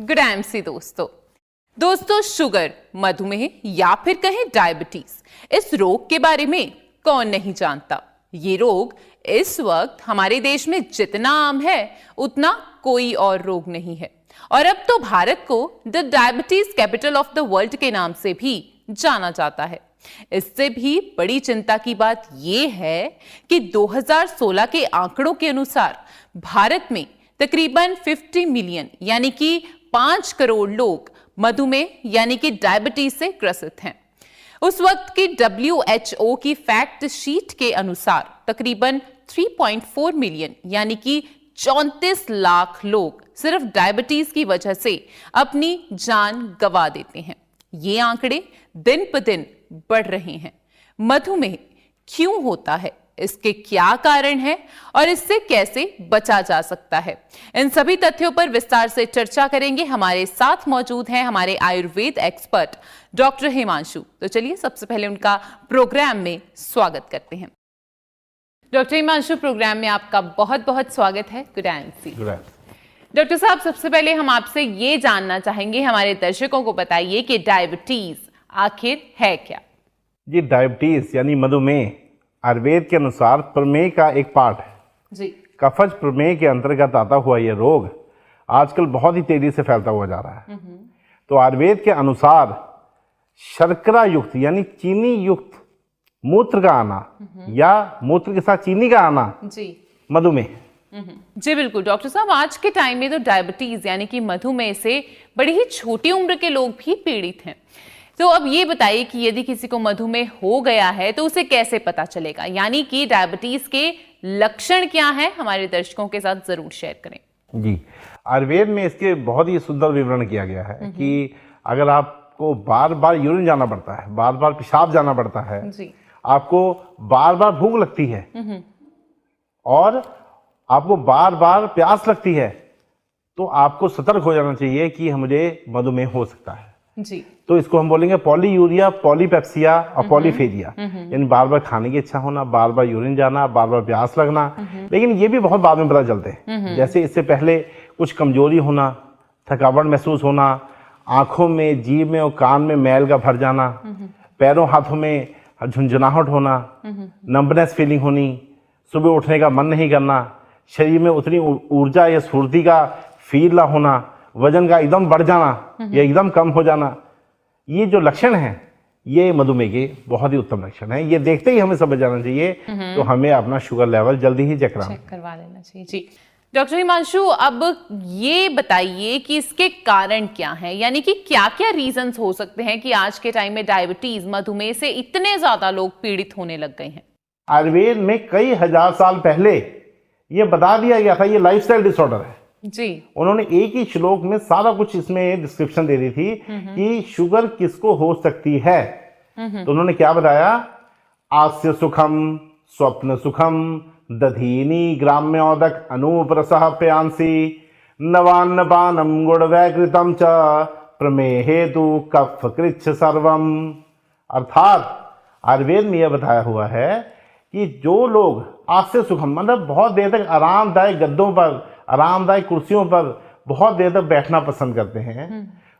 Good MC दोस्तों sugar, मधुमेह या फिर कहें डायबिटीज, इस रोग के बारे में कौन नहीं जानता। ये रोग इस वक्त हमारे देश में जितना आम है उतना कोई और रोग नहीं है। और अब तो भारत को the diabetes capital of the world के नाम से भी जाना जाता है। इससे भी बड़ी चिंता की बात यह है कि 2016 के आंकड़ों के अनुसार भारत में तकरीबन 50 मिलियन यानी कि 5 करोड़ लोग मधुमेह यानी कि डायबिटीज से ग्रसित हैं। उस वक्त की WHO की फैक्ट शीट के अनुसार तकरीबन 3.4 मिलियन यानी कि 34 लाख लोग सिर्फ डायबिटीज की वजह से अपनी जान गंवा देते हैं। ये आंकड़े दिन पर दिन बढ़ रहे हैं। मधुमेह क्यों होता है, इसके क्या कारण है और इससे कैसे बचा जा सकता है, इन सभी तथ्यों पर विस्तार से चर्चा करेंगे। हमारे साथ मौजूद हैं हमारे आयुर्वेद एक्सपर्ट डॉक्टर हिमांशु। तो चलिए सबसे पहले उनका प्रोग्राम में स्वागत करते हैं। डॉक्टर हिमांशु, प्रोग्राम में आपका बहुत बहुत स्वागत है। Good MC. डॉक्टर साहब, सबसे पहले हम आपसे ये जानना चाहेंगे, हमारे दर्शकों को बताइए कि डायबिटीज आखिर है क्या। ये डायबिटीज यानी मधुमेह आयुर्वेद के अनुसार प्रमेह का एक पार्ट है जी। कफज प्रमेह के अंतर्गत आता हुआ यह रोग आजकल बहुत ही तेजी से फैलता हुआ जा रहा है। तो आयुर्वेद के अनुसार शर्करा युक्त यानी चीनी युक्त मूत्र का आना या मूत्र के साथ चीनी का आना जी मधुमेह। जी बिल्कुल डॉक्टर साहब, आज के टाइम में तो डायबिटीज यानी कि मधुमेह से बड़ी ही छोटी उम्र के लोग भी पीड़ित हैं। तो अब ये बताइए कि यदि किसी को मधुमेह हो गया है तो उसे कैसे पता चलेगा, यानी कि डायबिटीज के लक्षण क्या हैं, हमारे दर्शकों के साथ जरूर शेयर करें। जी, आयुर्वेद में इसके बहुत ही सुंदर विवरण किया गया है कि अगर आपको बार बार यूरिन जाना पड़ता है, बार बार पेशाब जाना पड़ता है जी। आपको बार बार भूख लगती है और आपको बार बार प्यास लगती है, तो आपको सतर्क हो जाना चाहिए कि मुझे मधुमेह हो सकता है जी। तो इसको हम बोलेंगे पॉलीयूरिया, पॉलीपेप्सिया और पॉलीफेजिया। यानी बार बार खाने की इच्छा होना, बार बार यूरिन जाना, बार बार प्यास लगना। लेकिन ये भी बहुत बाद में पता चलते हैं। जैसे इससे पहले कुछ कमजोरी होना, थकावट महसूस होना, आंखों में, जीभ में और कान में मैल का भर जाना, पैरों हाथों में झुंझुनाहट होना, नंबनेस फीलिंग होनी, सुबह उठने का मन नहीं करना, शरीर में उतनी ऊर्जा या स्फूर्ति का फील ना होना, वजन का एकदम बढ़ जाना या एकदम कम हो जाना, ये जो लक्षण हैं ये मधुमेह के बहुत ही उत्तम लक्षण हैं। ये देखते ही हमें समझ जाना चाहिए तो हमें अपना शुगर लेवल जल्दी ही चेक करवा लेना चाहिए। जी डॉक्टर हिमांशु, अब ये बताइए कि इसके कारण क्या हैं, यानी कि क्या क्या रीजंस हो सकते हैं कि आज के टाइम में डायबिटीज, मधुमेह से इतने ज्यादा लोग पीड़ित होने लग गए हैं। आयुर्वेद में कई हजार साल पहले ये बता दिया गया था ये लाइफस्टाइल डिसऑर्डर है जी। उन्होंने एक ही श्लोक में सारा कुछ इसमें डिस्क्रिप्शन दे दी थी कि शुगर किसको हो सकती है। तो उन्होंने क्या बताया, आस्य सुखम, स्वप्न सुखम, दधीनी ग्राम्योदक अनूपरसः प्यांसी, नवान्न पानम गुड़वैकृतम च प्रमेहेतु कफ कृच्छ सर्वम। अर्थात आयुर्वेद में यह बताया हुआ है कि जो लोग आस्य सुखम मतलब बहुत देर तक आरामदायक गद्दों पर, आरामदायक कुर्सियों पर बहुत देर तक बैठना पसंद करते हैं,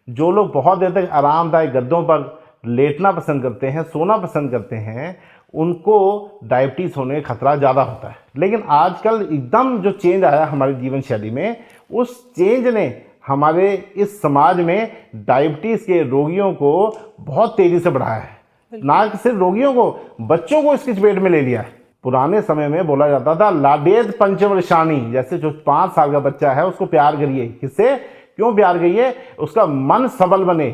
जो लोग बहुत देर तक आरामदायक गद्दों पर लेटना पसंद करते हैं, सोना पसंद करते हैं, उनको डायबिटीज होने का खतरा ज़्यादा होता है। लेकिन आजकल एकदम जो चेंज आया हमारी जीवन शैली में, उस चेंज ने हमारे इस समाज में डायबिटीज़ के रोगियों को बहुत तेज़ी से बढ़ाया है। ना सिर्फ रोगियों को, बच्चों को इसकी चपेट में ले लिया है। पुराने समय में बोला जाता था लाडेद पंचवर्षाणी, जैसे जो 5 साल का बच्चा है उसको प्यार करिए। किससे, क्यों प्यार करिए, उसका मन सबल बने,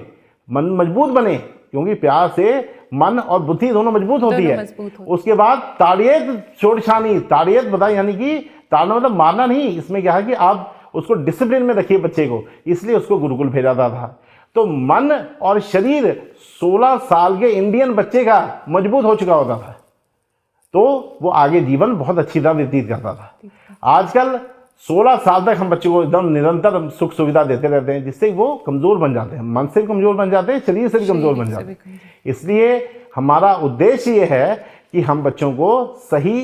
मन मजबूत बने, क्योंकि प्यार से मन और बुद्धि दोनों मजबूत होती है। उसके बाद ताड़ियत षोडशानी, ताड़ियत बता यानी कि ताड़ना मतलब मारना नहीं, इसमें क्या है कि आप उसको डिसिप्लिन में रखिए बच्चे को, इसलिए उसको गुरुकुल भेजा था। तो मन और शरीर 16 साल के इंडियन बच्चे का मजबूत हो चुका होता था, तो वो आगे जीवन बहुत अच्छी तरह व्यतीत करता था। आजकल 16 साल तक हम बच्चों को एकदम निरंतर सुख सुविधा देते रहते हैं, जिससे वो कमजोर बन जाते हैं, मन से भी कमजोर बन जाते हैं, शरीर से भी कमजोर बन जाते हैं। इसलिए हमारा उद्देश्य ये है कि हम बच्चों को सही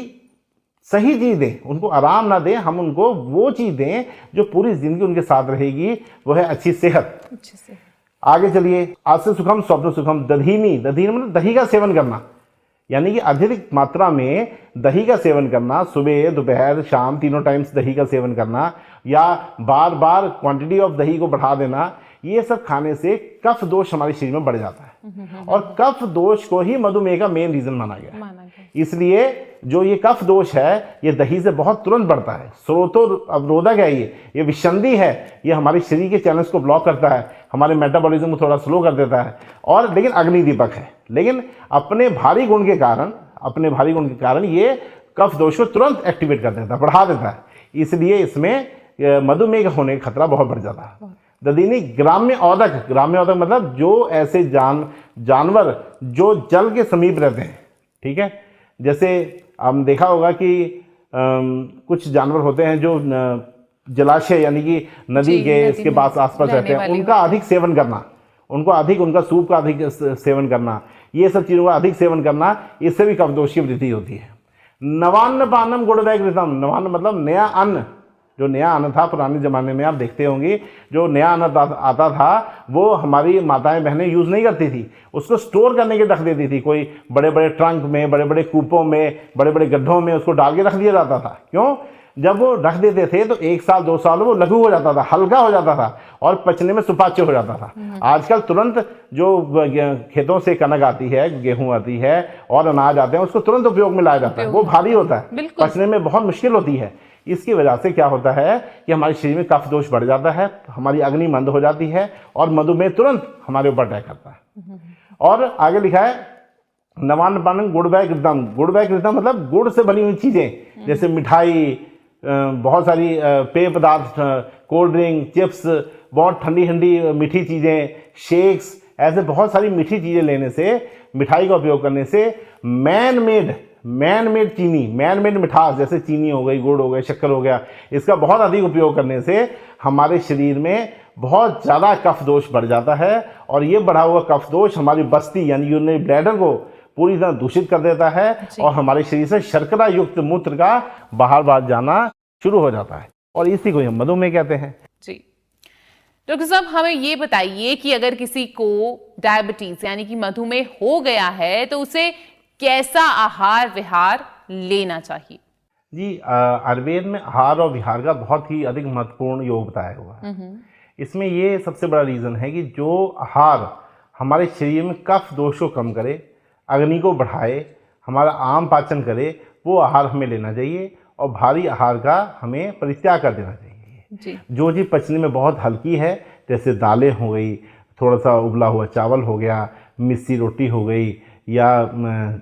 सही चीज़ दें, उनको आराम ना दें, हम उनको वो चीज़ दें जो पूरी ज़िंदगी उनके साथ रहेगी, वो है अच्छी सेहत। अच्छे से। आगे चलिए, आस्य सुखम स्वप्न सुखम। दधीनी, दधीनी मतलब दही का सेवन करना, यानी कि अधिक मात्रा में दही का सेवन करना, सुबह दोपहर शाम तीनों टाइम्स दही का सेवन करना, या बार बार क्वांटिटी ऑफ दही को बढ़ा देना, ये सब खाने से कफ दोष हमारे शरीर में बढ़ जाता है। और कफ दोष को ही मधुमेह का मेन रीजन माना गया है। इसलिए जो ये कफ दोष है ये दही से बहुत तुरंत बढ़ता है। स्रोतो अवरोधक है, ये विषंदी है, ये हमारे शरीर के चैनल्स को ब्लॉक करता है, हमारे मेटाबॉलिज्म को थोड़ा स्लो कर देता है, और लेकिन अग्निदीपक है। लेकिन अपने भारी गुण के कारण ये कफ दोष को तुरंत एक्टिवेट कर देता है, बढ़ा देता है। इसलिए इसमें मधुमेह होने का खतरा बहुत बढ़ जाता है। दधीनी ग्राम्य औदक, ग्राम्य औदक मतलब जो ऐसे जानवर जो जल के समीप रहते हैं, ठीक है। जैसे हम देखा होगा कि कुछ जानवर होते हैं जो जलाशय यानी कि नदी के इसके पास आसपास रहते हैं, उनका अधिक सेवन करना, उनका सूप का अधिक सेवन करना, ये सब चीज़ों का अधिक सेवन करना, इससे भी कफ दोष की वृद्धि होती है। नवान्न पानम गुणदायक घृतम, नवान्न मतलब नया अन्न। जो नया अन्न था पुराने ज़माने में, आप देखते होंगे जो नया अन्न आता था वो हमारी माताएं बहनें यूज़ नहीं करती थी, उसको स्टोर करने के रख देती थी। कोई बड़े बड़े ट्रंक में, बड़े बड़े कूपों में, बड़े बड़े गड्ढों में उसको डाल के रख दिया जाता था। क्यों? जब वो रख देते थे तो 1 साल 2 साल वो लघु हो जाता था, हल्का हो जाता था और पचने में सुपाच्य हो जाता था। आजकल तुरंत जो खेतों से कनक आती है, गेहूं आती है और अनाज आते हैं, उसको तुरंत उपयोग में लाया जाता है। वो भारी होता है, पचने में बहुत मुश्किल होती है। इसकी वजह से क्या होता है कि हमारे शरीर में कफ दोष बढ़ जाता है, हमारी अग्नि मंद हो जाती है और मधुमेह तुरंत हमारे ऊपर अटैक करता है। और आगे लिखा है नवान्न पानम गुड़वय घृतम। गुड़वय घृतम मतलब गुड़ से बनी हुई चीज़ें, जैसे मिठाई, बहुत सारी पेय पदार्थ, कोल्ड ड्रिंक, चिप्स, बहुत ठंडी ठंडी मीठी चीज़ें, शेक्स, ऐसे बहुत सारी मीठी चीज़ें लेने से, मिठाई का उपयोग करने से मैन मेड चीनी, मैन मेड मिठास जैसे चीनी हो गई, गुड़ हो गया, शक्कर हो गया, इसका बहुत अधिक उपयोग करने से हमारे शरीर में बहुत ज़्यादा कफ दोष बढ़ जाता है। और ये बढ़ा हुआ कफ दोष हमारी बस्ती यानी यूरिनरी ब्लैडर को पूरी तरह दूषित कर देता है और हमारे शरीर से शर्करा युक्त मूत्र का बाहर जाना शुरू हो जाता है, और इसी को हम मधुमेह कहते हैं। जी डॉक्टर साहब, हमें ये बताइए कि अगर किसी को डायबिटीज यानी कि मधुमेह हो गया है तो उसे कैसा आहार विहार लेना चाहिए? जी, आयुर्वेद में आहार और विहार का बहुत ही अधिक महत्वपूर्ण योग बताया हुआ है। इसमें ये सबसे बड़ा रीज़न है कि जो आहार हमारे शरीर में कफ दोष को कम करे, अग्नि को बढ़ाए, हमारा आम पाचन करे, वो आहार हमें लेना चाहिए और भारी आहार का हमें परित्याग कर देना चाहिए। जी। जो चीज़ पचने में बहुत हल्की है, जैसे दालें हो गई, थोड़ा सा उबला हुआ चावल हो गया, मिस्सी रोटी हो गई, या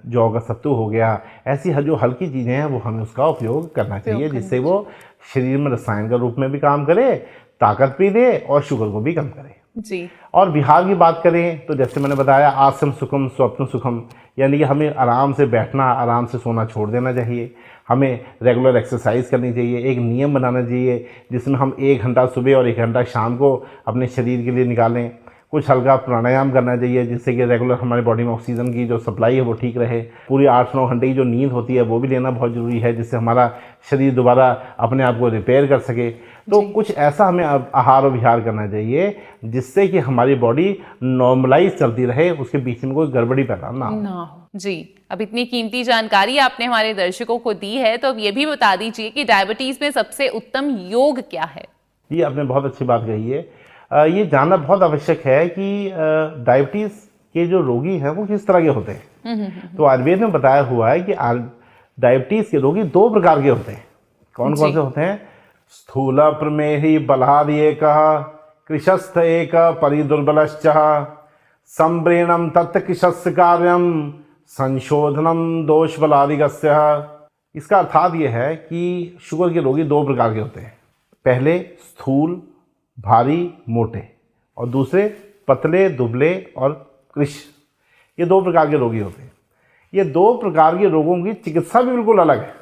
जौ का सत्तू हो गया, ऐसी जो हल्की चीज़ें हैं वो हमें उसका उपयोग करना चाहिए, जिससे वो शरीर में रसायन का रूप में भी काम करे, ताकत भी दे और शुगर को भी कम करे। जी। और विहार की बात करें तो जैसे मैंने बताया, आसन सुखम स्वप्न सुखम, यानी कि हमें आराम से बैठना, आराम से सोना छोड़ देना चाहिए। हमें रेगुलर एक्सरसाइज करनी चाहिए, एक नियम बनाना चाहिए जिसमें हम 1 घंटा सुबह और 1 घंटा शाम को अपने शरीर के लिए निकालें। कुछ हल्का प्राणायाम करना चाहिए जिससे कि रेगुलर हमारी बॉडी में ऑक्सीजन की जो सप्लाई है वो ठीक रहे। पूरी 8-9 घंटे की जो नींद होती है वो भी लेना बहुत ज़रूरी है, जिससे हमारा शरीर दोबारा अपने आप को रिपेयर कर सके। तो कुछ ऐसा हमें आहार और विहार करना चाहिए जिससे कि हमारी बॉडी नॉर्मलाइज चलती रहे, उसके बीच में कोई गड़बड़ी पैदा ना हो। जी, अब इतनी कीमती जानकारी आपने हमारे दर्शकों को दी है, तो अब ये भी बता दीजिए कि डायबिटीज़ में सबसे उत्तम योग क्या है? ये आपने बहुत अच्छी बात कही है। ये जानना बहुत आवश्यक है कि डायबिटीज़ के जो रोगी हैं वो किस तरह के होते हैं। तो आयुर्वेद में बताया हुआ है कि डायबिटीज़ के रोगी 2 प्रकार के होते हैं। कौन कौन से होते हैं? स्थूल प्रमेही बलाद एक, कृशस्थ एक, परिदुर्बलश्च, संव्रेणम तत्कृशस्य कार्यम, संशोधनम दोष बलादिगस्य। इसका अर्थात ये है कि शुगर के रोगी 2 प्रकार के होते हैं। पहले स्थूल भारी मोटे, और दूसरे पतले दुबले और कृश। ये 2 प्रकार के रोगी होते हैं। ये 2 प्रकार के रोगों की चिकित्सा भी बिल्कुल अलग है।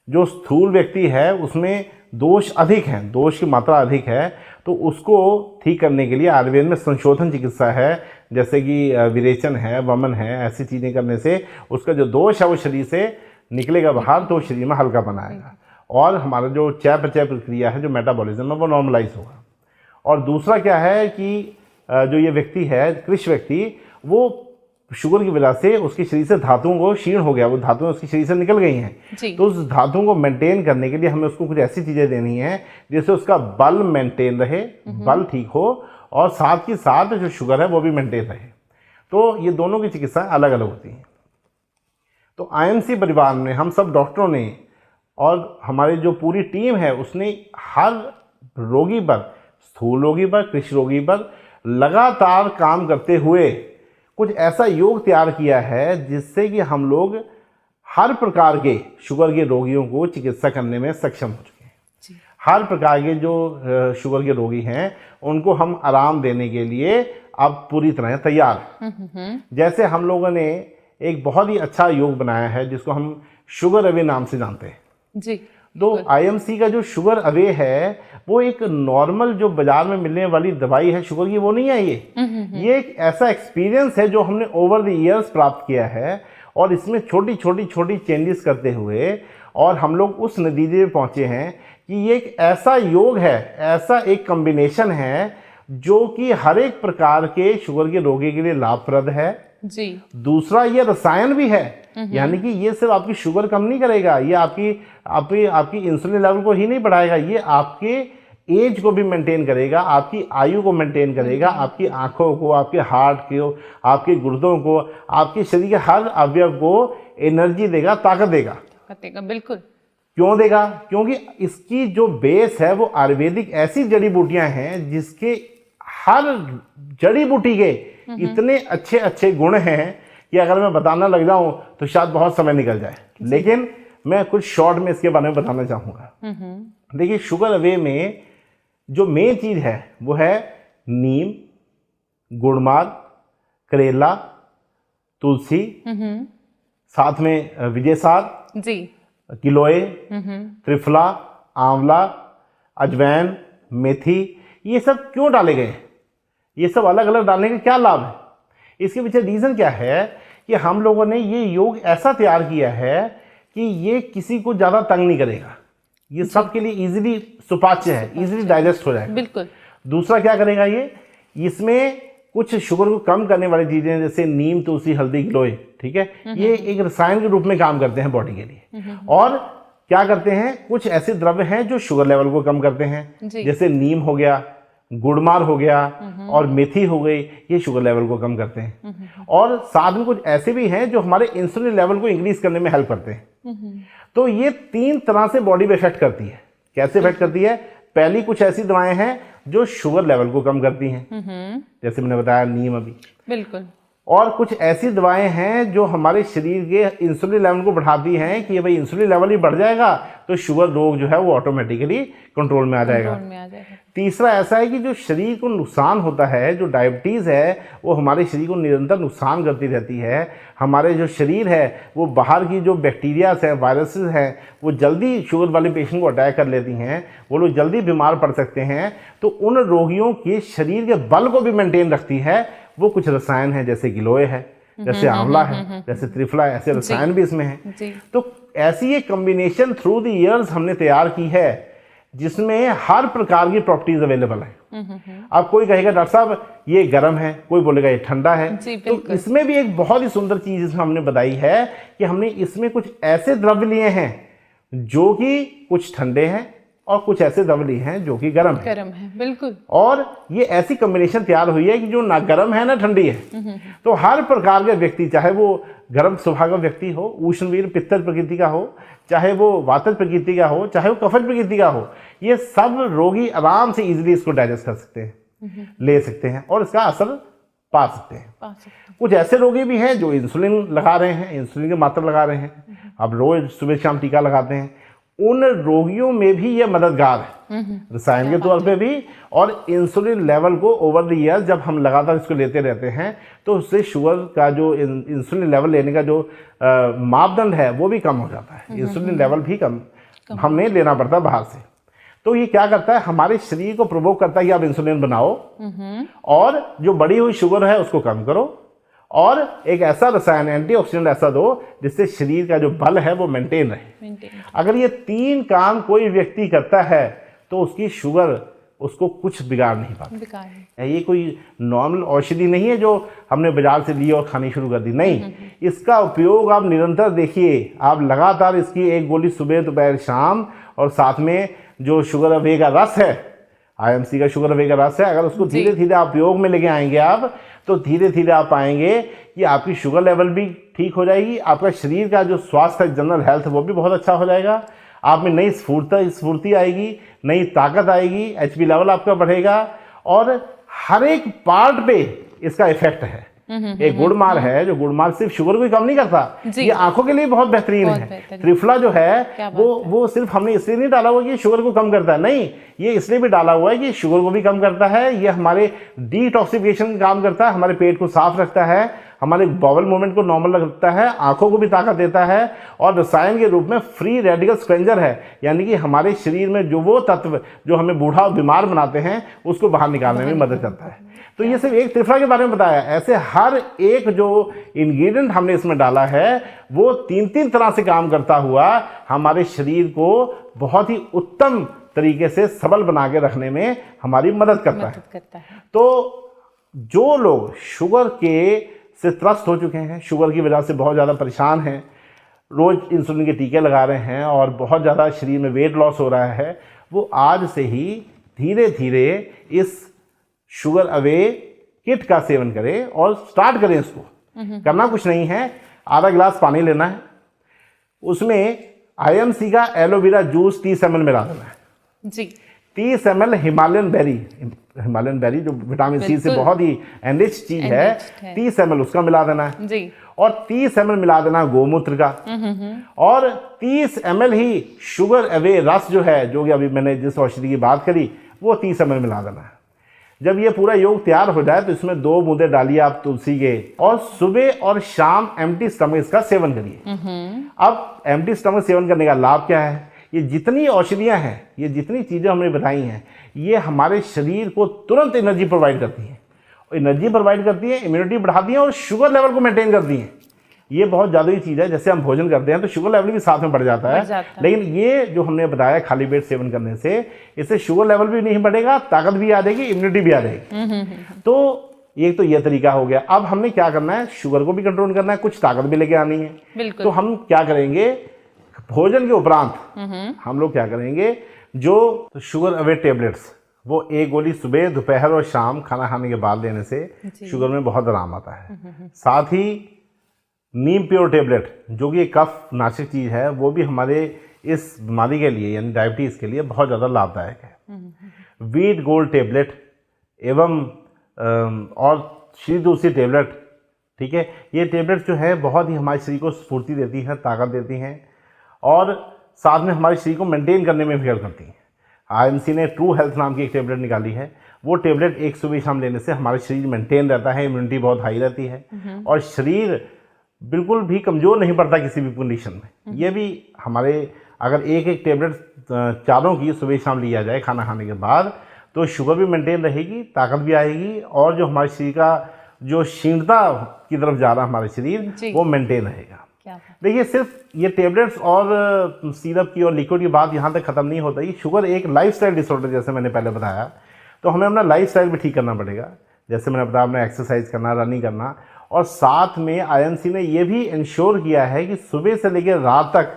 जो स्थूल व्यक्ति है उसमें दोष अधिक हैं, दोष की मात्रा अधिक है, तो उसको ठीक करने के लिए आयुर्वेद में संशोधन चिकित्सा है, जैसे कि विरेचन है, वमन है, ऐसी चीज़ें करने से उसका जो दोष है वो शरीर से निकलेगा बाहर तो शरीर में हल्का बनाएगा और हमारा जो चयापचय प्रक्रिया है, जो मेटाबॉलिज्म है, वो नॉर्मलाइज होगा। और दूसरा क्या है कि जो ये व्यक्ति है, कृष व्यक्ति, वो शुगर की वजह से उसके शरीर से धातुओं को क्षीण हो गया, वो धातुएं उसके शरीर से निकल गई हैं। तो उस धातुओं को मेंटेन करने के लिए हमें उसको कुछ ऐसी चीज़ें देनी है जिससे उसका बल मेंटेन रहे, बल ठीक हो और साथ ही साथ जो शुगर है वो भी मेंटेन रहे। तो ये दोनों की चिकित्सा अलग अलग होती हैं। तो IMC परिवार में हम सब डॉक्टरों ने और हमारी जो पूरी टीम है उसने हर रोगी पर, स्थूल रोगी पर, कृष्ण रोगी पर लगातार काम करते हुए कुछ ऐसा योग तैयार किया है जिससे कि हम लोग हर प्रकार के शुगर के रोगियों को चिकित्सा करने में सक्षम हो चुके हैं। हर प्रकार के जो शुगर के रोगी हैं उनको हम आराम देने के लिए अब पूरी तरह तैयार हैं। जैसे हम लोगों ने एक बहुत ही अच्छा योग बनाया है जिसको हम शुगर अवे नाम से जानते हैं जी। तो IMC का जो शुगर अवे है वो एक नॉर्मल जो बाजार में मिलने वाली दवाई है शुगर की, वो नहीं है। ये एक ऐसा एक्सपीरियंस है जो हमने ओवर द इयर्स प्राप्त किया है और इसमें छोटी छोटी चेंजेस करते हुए और हम लोग उस नतीजे में पहुंचे हैं कि ये एक ऐसा योग है, ऐसा एक कॉम्बिनेशन है जो कि हर एक प्रकार के शुगर के रोगी के लिए लाभप्रद है जी। दूसरा ये रसायन भी है, यानी कि ये सिर्फ आपकी शुगर कम नहीं करेगा, ये आपकी इंसुलिन लेवल को ही नहीं बढ़ाएगा, ये आपके एज को भी मेंटेन करेगा, आपकी आयु को मेंटेन करेगा, आपकी आंखों को, आपके हार्ट को, आपके गुर्दों को, आपके शरीर के हर अवयव को एनर्जी देगा, ताकत देगा। बिल्कुल। क्यों देगा? क्योंकि इसकी जो बेस है वो आयुर्वेदिक ऐसी जड़ी बूटियां हैं जिसके हर जड़ी बूटी के इतने अच्छे अच्छे गुण हैं कि अगर मैं बताना लग जाऊं तो शायद बहुत समय निकल जाए, लेकिन मैं कुछ शॉर्ट में इसके बारे में बताना चाहूँगा। देखिए, शुगर अवे में जो मेन चीज़ है वो है नीम, गुड़माल, करेला, तुलसी, साथ में विजयसार जी, गिलोय, त्रिफला, आंवला, अजवाइन, मेथी, ये सब क्यों डाले गए? ये सब अलग अलग डालने के क्या लाभ है? इसके पीछे रीज़न क्या है कि हम लोगों ने ये योग ऐसा तैयार किया है कि ये किसी को ज़्यादा तंग नहीं करेगा, ये सब के लिए इजीली सुपाच्य है, इजीली डाइजेस्ट हो जाएगा। बिल्कुल। दूसरा क्या करेगा ये, इसमें कुछ शुगर को कम करने वाली चीज़ें जैसे नीम, तुलसी, हल्दी, गिलोय, ठीक है, ये एक रसायन के रूप में काम करते हैं बॉडी के लिए। और क्या करते हैं, कुछ ऐसे द्रव्य हैं जो शुगर लेवल को कम करते हैं, जैसे नीम हो गया, गुड़माल हो गया और मेथी हो गई, ये शुगर लेवल को कम करते हैं। और साथ में कुछ ऐसे भी हैं जो हमारे इंसुलिन लेवल को इंक्रीज करने में हेल्प करते हैं। तो ये 3 तरह से बॉडी पे इफेक्ट करती है। कैसे इफेक्ट करती है? पहली कुछ ऐसी दवाएं हैं जो शुगर लेवल को कम करती हैं, जैसे मैंने बताया नीम अभी। बिल्कुल। और कुछ ऐसी दवाएं हैं जो हमारे शरीर के इंसुलिन लेवल को बढ़ाती हैं कि भाई इंसुलिन लेवल ही बढ़ जाएगा तो शुगर रोग जो है वो ऑटोमेटिकली कंट्रोल में आ जाएगा। तीसरा ऐसा है कि जो शरीर को नुकसान होता है, जो डायबिटीज़ है वो हमारे शरीर को निरंतर नुकसान करती रहती है। हमारे जो शरीर है वो बाहर की जो बैक्टीरियाज हैं, वायरसेस हैं, वो जल्दी शुगर वाले पेशेंट को अटैक कर लेती हैं, वो लोग जल्दी बीमार पड़ सकते हैं। तो उन रोगियों के शरीर के बल को भी मेंटेन रखती है वो कुछ रसायन है, जैसे गिलोय है, जैसे आंवला है, जैसे त्रिफला है, ऐसे रसायन भी इसमें हैं। तो ऐसी एक कॉम्बिनेशन थ्रू द इयर्स हमने तैयार की है जिसमें हर प्रकार की प्रॉपर्टीज अवेलेबल है। अब कोई कहेगा डॉक्टर साहब ये गर्म है, कोई बोलेगा ये ठंडा है, तो इसमें भी एक बहुत ही सुंदर चीज इसमें हमने बताई है कि हमने इसमें कुछ ऐसे द्रव्य लिए हैं जो कि कुछ ठंडे हैं और कुछ ऐसे द्रव्य लिए हैं जो कि गर्म है। बिल्कुल। और ये ऐसी कॉम्बिनेशन तैयार हुई है कि जो ना गर्म है ना ठंडी है। तो हर प्रकार के व्यक्ति, चाहे वो गर्म स्वभाव का व्यक्ति हो, उष्णवीर पित्तर प्रकृति का हो, चाहे वो वातज प्रकृति का हो, चाहे वो कफज प्रकृति का हो, ये सब रोगी आराम से इजीली इसको डाइजेस्ट कर सकते हैं, ले सकते हैं और इसका असर पा सकते हैं। कुछ ऐसे रोगी भी हैं जो इंसुलिन लगा रहे हैं, इंसुलिन की मात्रा लगा रहे हैं, अब रोज सुबह शाम टीका लगाते हैं, उन रोगियों में भी ये मददगार है रसायन के तौर पे भी। और इंसुलिन लेवल को ओवर द ईयर जब हम लगातार इसको लेते रहते हैं तो उससे शुगर का जो इंसुलिन लेवल लेने का जो मापदंड है वो भी कम हो जाता है। इंसुलिन लेवल भी कम हमें लेना पड़ता है बाहर से। तो ये क्या करता है, हमारे शरीर को प्रोवोक करता है कि आप इंसुलिन बनाओ और जो बढ़ी हुई शुगर है उसको कम करो और एक ऐसा रसायन एंटीऑक्सीडेंट ऐसा दो जिससे शरीर का जो बल है वो मेंटेन रहे। अगर ये 3 काम कोई व्यक्ति करता है तो उसकी शुगर उसको कुछ बिगाड़ नहीं पाती। ये कोई नॉर्मल औषधि नहीं है जो हमने बाजार से ली और खानी शुरू कर दी, नहीं। इसका उपयोग आप निरंतर देखिए, आप लगातार इसकी एक गोली सुबह दोपहर शाम, और साथ में जो शुगर अवे का रस है, IMC का शुगर अवे का रस है, अगर उसको धीरे धीरे आप उपयोग में लेके आएंगे आप, तो धीरे धीरे आप पाएंगे कि आपकी शुगर लेवल भी ठीक हो जाएगी, आपका शरीर का जो स्वास्थ्य जनरल हेल्थ वो भी बहुत अच्छा हो जाएगा, आप में नई स्फूर्ति आएगी, नई ताकत आएगी, HP लेवल आपका बढ़ेगा, और हर एक पार्ट पे इसका इफेक्ट है। एक गुड़मार है, जो गुड़मार सिर्फ शुगर को ही कम नहीं करता, ये आंखों के लिए बहुत बेहतरीन है। त्रिफला जो है वो सिर्फ हमने इसलिए नहीं डाला हुआ कि शुगर को कम करता है, नहीं, ये इसलिए भी डाला हुआ है कि शुगर को भी कम करता है, ये हमारे डिटॉक्सिफिकेशन का काम करता है, हमारे पेट को साफ रखता है, हमारे बाउल मूवमेंट को नॉर्मल रखता है, आंखों को भी ताकत देता है, और रसायन के रूप में फ्री रेडिकल स्क्वेंजर है, यानी कि हमारे शरीर में जो वो तत्व जो हमें बूढ़ा और बीमार बनाते हैं उसको बाहर निकालने में मदद करता है। तो ये सिर्फ एक त्रिफला के बारे में बताया, ऐसे हर एक जो इंग्रेडिएंट हमने इसमें डाला है वो 3 तरह से काम करता हुआ हमारे शरीर को बहुत ही उत्तम तरीके से सबल बना के रखने में हमारी मदद करता है। तो जो लोग शुगर से त्रस्त हो चुके हैं, शुगर की वजह से बहुत ज़्यादा परेशान हैं, रोज़ इंसुलिन के टीके लगा रहे हैं और बहुत ज़्यादा शरीर में वेट लॉस हो रहा है, वो आज से ही धीरे धीरे इस शुगर अवे किट का सेवन करें और स्टार्ट करें इसको। करना कुछ नहीं है, आधा गिलास पानी लेना है, उसमें IMC का एलोवेरा जूस 30 ml मिला देना है जी। 30 ml हिमालयन बेरी जो विटामिन C से बहुत ही एनरिच चीज है, 30 ml उसका मिला देना है जी। और 30 ml मिला देना गोमूत्र का, और 30 ml ही शुगर अवे रस जो है, जो कि अभी मैंने जिस औषधि की बात करी, वो 30 ml मिला देना है। जब ये पूरा योग तैयार हो जाए तो इसमें 2 बूंदे डालिए आप तुलसी के, और सुबह और शाम एम्प्टी स्टमक इसका सेवन करिए। अब एम्प्टी स्टमक सेवन करने का लाभ क्या है? ये जितनी औषधियां हैं, ये जितनी चीज़ें हमने बताई हैं, ये हमारे शरीर को तुरंत एनर्जी प्रोवाइड करती हैं, और एनर्जी प्रोवाइड करती है, इम्यूनिटी बढ़ाती हैं और शुगर लेवल को मेंटेन करती हैं। ये बहुत जादुई चीज़ है। जैसे हम भोजन करते हैं तो शुगर लेवल भी साथ में बढ़ जाता है, लेकिन ये जो हमने बताया खाली पेट सेवन करने से, इससे शुगर लेवल भी नहीं बढ़ेगा, ताकत भी आ जाएगी, इम्यूनिटी भी आ जाएगी। तो ये तरीका हो गया। अब हमने क्या करना है, शुगर को भी कंट्रोल करना है, कुछ ताकत भी लेके आनी है। तो हम क्या करेंगे, भोजन के उपरांत हम लोग क्या करेंगे, जो शुगर अवे टेबलेट्स, वो 1 गोली सुबह दोपहर और शाम खाना खाने के बाद लेने से शुगर में बहुत आराम आता है। साथ ही नीम प्योर टेबलेट, जो कि एक कफ नाशक चीज़ है, वो भी हमारे इस बीमारी के लिए यानी डायबिटीज़ के लिए बहुत ज़्यादा लाभदायक है। वीट गोल्ड टेबलेट एवं और श्री तुलसी टेबलेट, ठीक है, ये टेबलेट जो है बहुत ही हमारे शरीर को स्फूर्ति देती है, ताकत देती हैं, और साथ में हमारे शरीर को मेंटेन करने में भी हेल्प करती हैं। IMC ने ट्रू हेल्थ नाम की एक टेबलेट निकाली है, वो टेबलेट एक सुबह शाम लेने से हमारा शरीर मेंटेन रहता है, इम्यूनिटी बहुत हाई रहती है, और शरीर बिल्कुल भी कमज़ोर नहीं पड़ता किसी भी कंडीशन में। ये भी हमारे अगर एक टेबलेट चारों की सुबह शाम लिया जाए खाना खाने के बाद, तो शुगर भी मेंटेन रहेगी, ताकत भी आएगी, और जो हमारे शरीर का जो क्षीणता की तरफ जा रहा है हमारे शरीर, वो मेंटेन रहेगा। देखिए, सिर्फ ये टेबलेट्स और सिरप की और लिक्विड की बात यहाँ तक ख़त्म नहीं होता। ये शुगर एक लाइफस्टाइल डिसऑर्डर, जैसे मैंने पहले बताया, तो हमें अपना लाइफस्टाइल भी ठीक करना पड़ेगा। जैसे मैंने बताया, अपना एक्सरसाइज करना, रनिंग करना, और साथ में IMC ने ये भी इंश्योर किया है कि सुबह से लेकर रात तक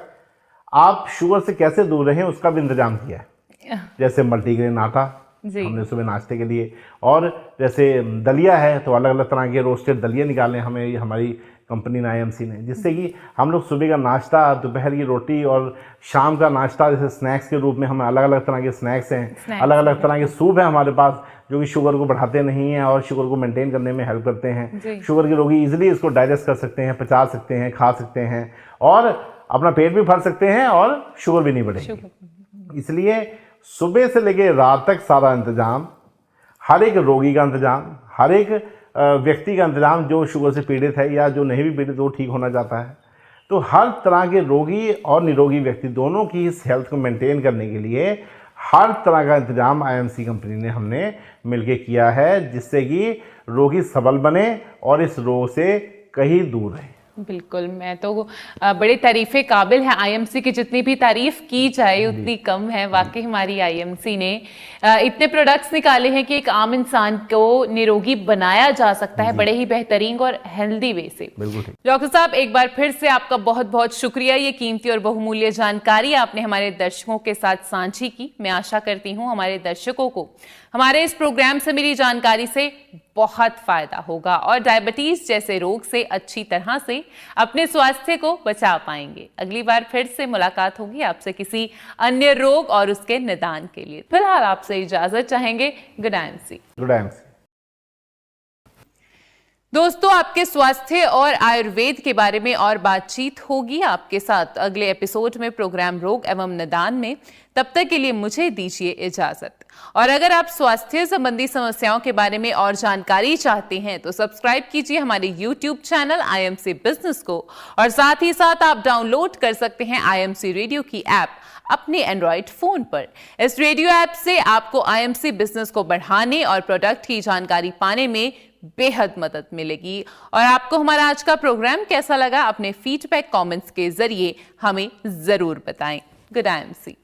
आप शुगर से कैसे दूर रहें, उसका भी इंतजाम किया है। जैसे मल्टीग्रेन आटा हमने सुबह नाश्ते के लिए, और जैसे दलिया है तो अलग अलग तरह के रोस्टेड दलिया निकाले हमें हमारी कंपनी ने, IMC ने, जिससे कि हम लोग सुबह का नाश्ता, दोपहर की रोटी और शाम का नाश्ता जैसे स्नैक्स के रूप में हमें अलग अलग तरह के स्नैक्स हैं, अलग अलग तरह के सूप है हमारे पास, जो कि शुगर को बढ़ाते नहीं हैं और शुगर को मेंटेन करने में हेल्प करते हैं। शुगर के रोगी इजीली इसको डाइजेस्ट कर सकते हैं, पचा सकते हैं, खा सकते हैं, और अपना पेट भी भर सकते हैं और शुगर भी नहीं बढ़ेगी। इसलिए सुबह से लेकर रात तक सारा इंतजाम, हर एक रोगी का इंतजाम, हर एक व्यक्ति का इंतजाम जो शुगर से पीड़ित है या जो नहीं भी पीड़ित, वो ठीक होना चाहता है। तो हर तरह के रोगी और निरोगी व्यक्ति दोनों की इस हेल्थ को मेंटेन करने के लिए हर तरह का इंतजाम आईएमसी कंपनी ने हमने मिलके किया है, जिससे कि रोगी सबल बने और इस रोग से कहीं दूर रहे। बिल्कुल, मैं तो बड़े तारीफे काबिल है आईएमसी की, जितनी भी तारीफ की जाए उतनी कम है। वाकई हमारी आईएमसी ने इतने प्रोडक्ट्स निकाले हैं कि एक आम इंसान को निरोगी बनाया जा सकता है बड़े ही बेहतरीन और हेल्दी वे से। डॉक्टर साहब, एक बार फिर से आपका बहुत बहुत शुक्रिया, ये कीमती और बहुमूल्य जानकारी आपने हमारे दर्शकों के साथ साझी की। मैं आशा करती हूँ हमारे दर्शकों को हमारे इस प्रोग्राम से मिली जानकारी से बहुत फायदा होगा और डायबिटीज जैसे रोग से अच्छी तरह से अपने स्वास्थ्य को बचा पाएंगे। अगली बार फिर से मुलाकात होगी आपसे किसी अन्य रोग और उसके निदान के लिए। फिलहाल आपसे इजाजत चाहेंगे। Good MC. Good MC. दोस्तों, आपके स्वास्थ्य और आयुर्वेद के बारे में और बातचीत होगी आपके साथ अगले एपिसोड में प्रोग्राम रोग एवं निदान में। तब तक के लिए मुझे दीजिए इजाजत। और अगर आप स्वास्थ्य संबंधी समस्याओं के बारे में और जानकारी चाहते हैं तो सब्सक्राइब कीजिए हमारे YouTube चैनल आईएमसी बिजनेस को, और साथ ही साथ आप डाउनलोड कर सकते हैं आईएमसी रेडियो की ऐप अपने एंड्रॉइड फोन पर। इस रेडियो ऐप से आपको आईएमसी बिजनेस को बढ़ाने और प्रोडक्ट की जानकारी पाने में बेहद मदद मिलेगी। और आपको हमारा आज का प्रोग्राम कैसा लगा, अपने फीडबैक कमेंट्स के जरिए हमें जरूर बताएं। Good IMC.